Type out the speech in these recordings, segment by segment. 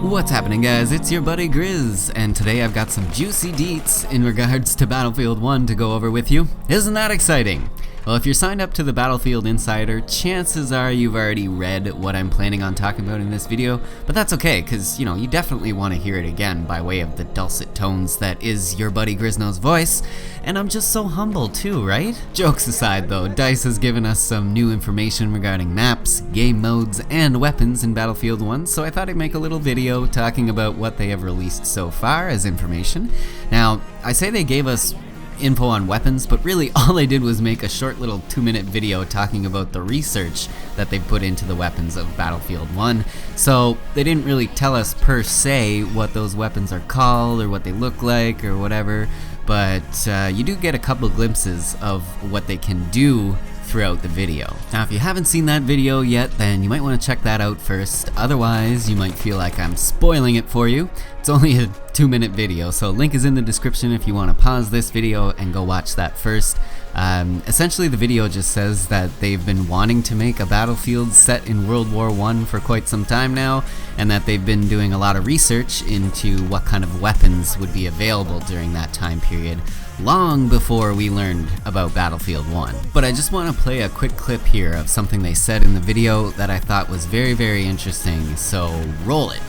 What's happening, guys? It's your buddy Grizz, and today I've got some juicy deets in regards to Battlefield 1 to go over with you. Isn't that exciting? Well, if you're signed up to the Battlefield Insider, chances are you've already read what I'm planning on talking about in this video, but that's okay, because, you definitely want to hear it again by way of the dulcet tones that is your buddy Grizzno's voice, and I'm just so humble too, right? Jokes aside though, DICE has given us some new information regarding maps, game modes, and weapons in Battlefield 1, so I thought I'd make a little video talking about what they have released so far as information. Now, I say they gave us info on weapons, but really all they did was make a short little 2-minute video talking about the research that they put into the weapons of Battlefield 1. So they didn't really tell us per se what those weapons are called or what they look like or whatever, but you do get a couple glimpses of what they can do throughout the video. Now, if you haven't seen that video yet, then you might want to check that out first. Otherwise, you might feel like I'm spoiling it for you. It's only a 2-minute video, so link is in the description if you want to pause this video and go watch that first. Essentially, the video just says that they've been wanting to make a Battlefield set in World War I for quite some time now, and that they've been doing a lot of research into what kind of weapons would be available during that time period, long before we learned about Battlefield 1. But I just want to play a quick clip here of something they said in the video that I thought was very, very interesting, so roll it.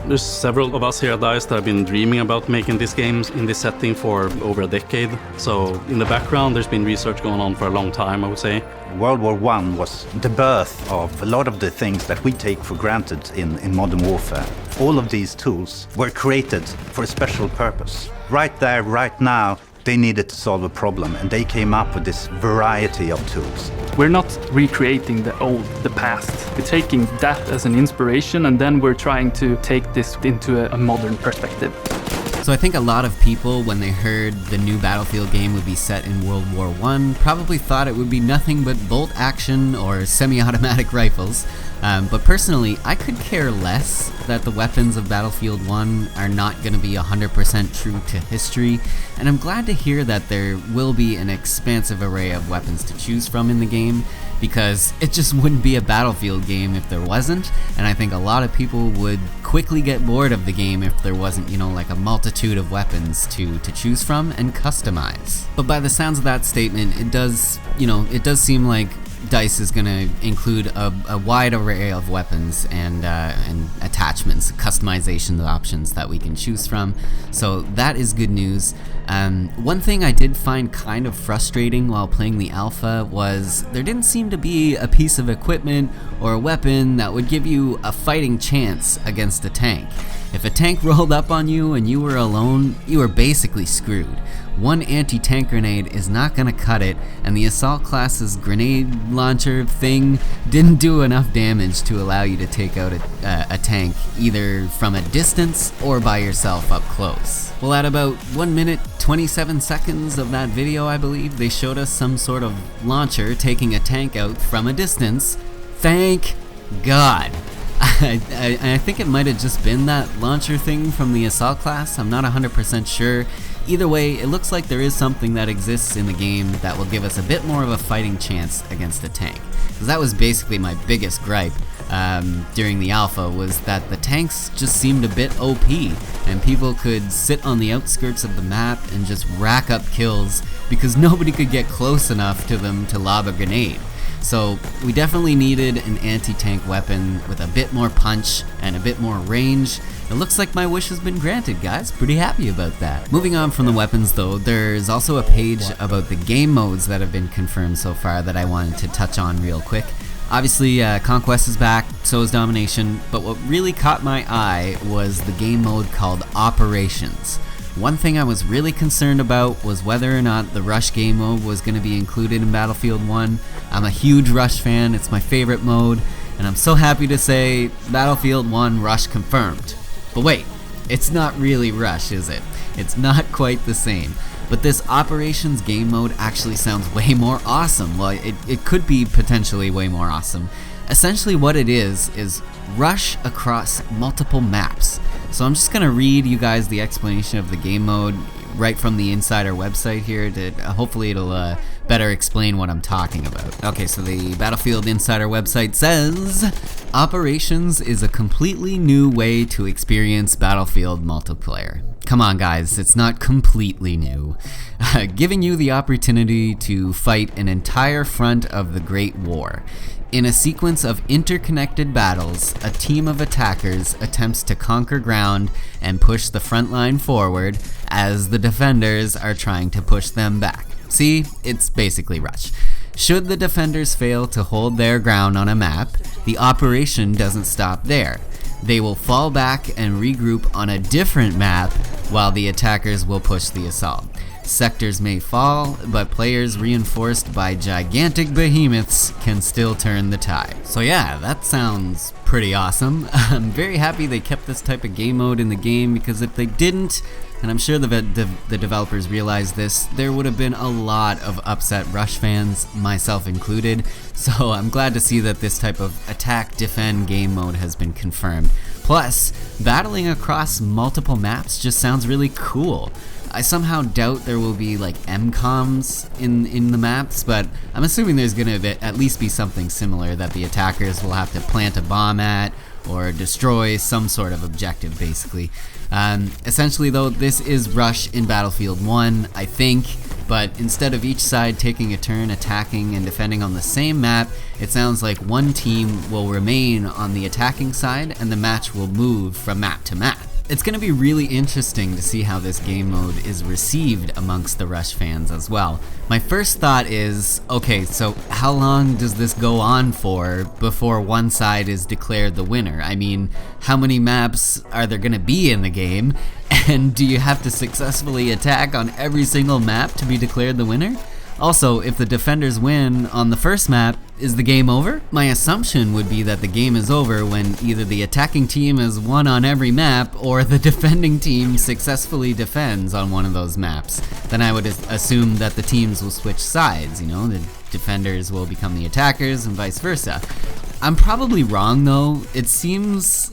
There's several of us here at DICE that have been dreaming about making these games in this setting for over a decade. So in the background, there's been research going on for a long time, I would say. World War I was the birth of a lot of the things that we take for granted in modern warfare. All of these tools were created for a special purpose. Right there, right now, they needed to solve a problem, and they came up with this variety of tools. We're not recreating the past. We're taking that as an inspiration, and then we're trying to take this into a modern perspective. So I think a lot of people, when they heard the new Battlefield game would be set in World War I, probably thought it would be nothing but bolt action or semi-automatic rifles. But personally, I could care less that the weapons of Battlefield 1 are not going to be 100% true to history, and I'm glad to hear that there will be an expansive array of weapons to choose from in the game, because it just wouldn't be a Battlefield game if there wasn't, and I think a lot of people would quickly get bored of the game if there wasn't, like a multitude of weapons to choose from and customize. But by the sounds of that statement, it does seem like DICE is going to include a wide array of weapons and attachments, customization options that we can choose from, so that is good news. One thing I did find kind of frustrating while playing the alpha was there didn't seem to be a piece of equipment or a weapon that would give you a fighting chance against a tank. If a tank rolled up on you and you were alone, you were basically screwed. One anti-tank grenade is not gonna cut it, and the assault class's grenade launcher thing didn't do enough damage to allow you to take out a tank either from a distance or by yourself up close. Well, at about 1 minute 27 seconds of that video, I believe, they showed us some sort of launcher taking a tank out from a distance. Thank God. I think it might have just been that launcher thing from the assault class. I'm not 100% sure. Either way, it looks like there is something that exists in the game that will give us a bit more of a fighting chance against a tank. Because that was basically my biggest gripe during the alpha, was that the tanks just seemed a bit OP, and people could sit on the outskirts of the map and just rack up kills because nobody could get close enough to them to lob a grenade. So we definitely needed an anti-tank weapon with a bit more punch and a bit more range. It looks like my wish has been granted, guys. Pretty happy about that. Moving on from the weapons though, there's also a page about the game modes that have been confirmed so far that I wanted to touch on real quick. Obviously, Conquest is back, so is Domination, but what really caught my eye was the game mode called Operations. One thing I was really concerned about was whether or not the Rush game mode was going to be included in Battlefield 1. I'm a huge Rush fan, it's my favorite mode, and I'm so happy to say Battlefield 1 Rush confirmed. But wait, it's not really Rush, is it? It's not quite the same. But this Operations game mode actually sounds way more awesome. Well, it could be potentially way more awesome. Essentially what it is rush across multiple maps. So I'm just gonna read you guys the explanation of the game mode right from the Insider website here. Hopefully it'll better explain what I'm talking about. Okay, so the Battlefield Insider website says, Operations is a completely new way to experience Battlefield multiplayer. Come on guys, it's not completely new. Giving you the opportunity to fight an entire front of the Great War. In a sequence of interconnected battles, a team of attackers attempts to conquer ground and push the front line forward as the defenders are trying to push them back. See, it's basically Rush. Should the defenders fail to hold their ground on a map, the operation doesn't stop there. They will fall back and regroup on a different map while the attackers will push the assault. Sectors may fall, but players reinforced by gigantic behemoths can still turn the tide. So yeah, that sounds pretty awesome. I'm very happy they kept this type of game mode in the game, because if they didn't, and I'm sure the developers realized this, there would have been a lot of upset Rush fans, myself included. So I'm glad to see that this type of attack-defend game mode has been confirmed. Plus, battling across multiple maps just sounds really cool. I somehow doubt there will be like MCOMs in the maps, but I'm assuming there's gonna at least be something similar that the attackers will have to plant a bomb at or destroy some sort of objective, basically. Essentially though, this is Rush in Battlefield 1, I think, but instead of each side taking a turn attacking and defending on the same map, it sounds like one team will remain on the attacking side and the match will move from map to map. It's going to be really interesting to see how this game mode is received amongst the Rush fans as well. My first thought is, okay, so how long does this go on for before one side is declared the winner? I mean, how many maps are there going to be in the game? And do you have to successfully attack on every single map to be declared the winner? Also, if the defenders win on the first map, is the game over? My assumption would be that the game is over when either the attacking team has won on every map or the defending team successfully defends on one of those maps. Then I would assume that the teams will switch sides, you know, the defenders will become the attackers and vice versa. I'm probably wrong though. It seems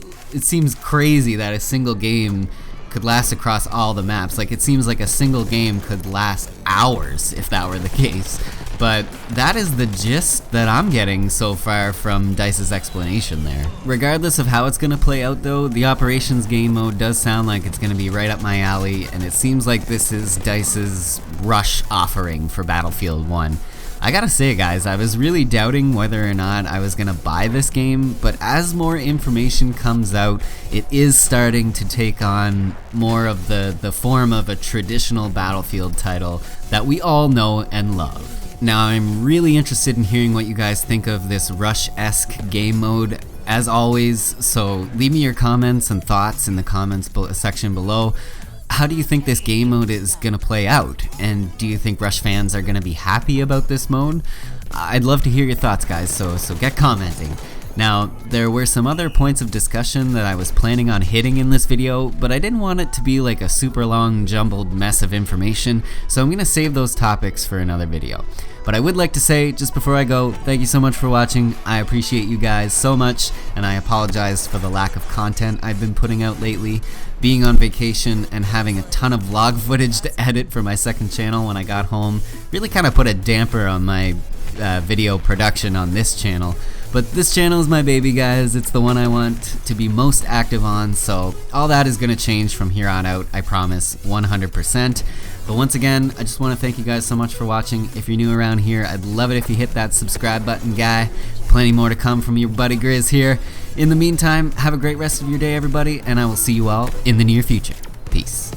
crazy that a single game could last across all the maps. Like, it seems like a single game could last hours if that were the case. But that is the gist that I'm getting so far from DICE's explanation there. Regardless of how it's going to play out though, the Operations game mode does sound like it's going to be right up my alley, and it seems like this is DICE's Rush offering for Battlefield 1. I gotta say guys, I was really doubting whether or not I was gonna buy this game, but as more information comes out, it is starting to take on more of the form of a traditional Battlefield title that we all know and love. Now I'm really interested in hearing what you guys think of this Rush-esque game mode, as always, so leave me your comments and thoughts in the comments section below. How do you think this game mode is going to play out? And do you think Rush fans are going to be happy about this mode? I'd love to hear your thoughts guys, so get commenting. Now, there were some other points of discussion that I was planning on hitting in this video, but I didn't want it to be like a super long jumbled mess of information, so I'm going to save those topics for another video. But I would like to say, just before I go, thank you so much for watching. I appreciate you guys so much, and I apologize for the lack of content I've been putting out lately. Being on vacation and having a ton of vlog footage to edit for my second channel when I got home really kind of put a damper on my video production on this channel. But this channel is my baby guys, it's the one I want to be most active on, so all that is going to change from here on out, I promise, 100%. But once again, I just want to thank you guys so much for watching. If you're new around here, I'd love it if you hit that subscribe button, guy. Plenty more to come from your buddy Grizz here. In the meantime, have a great rest of your day, everybody, and I will see you all in the near future. Peace.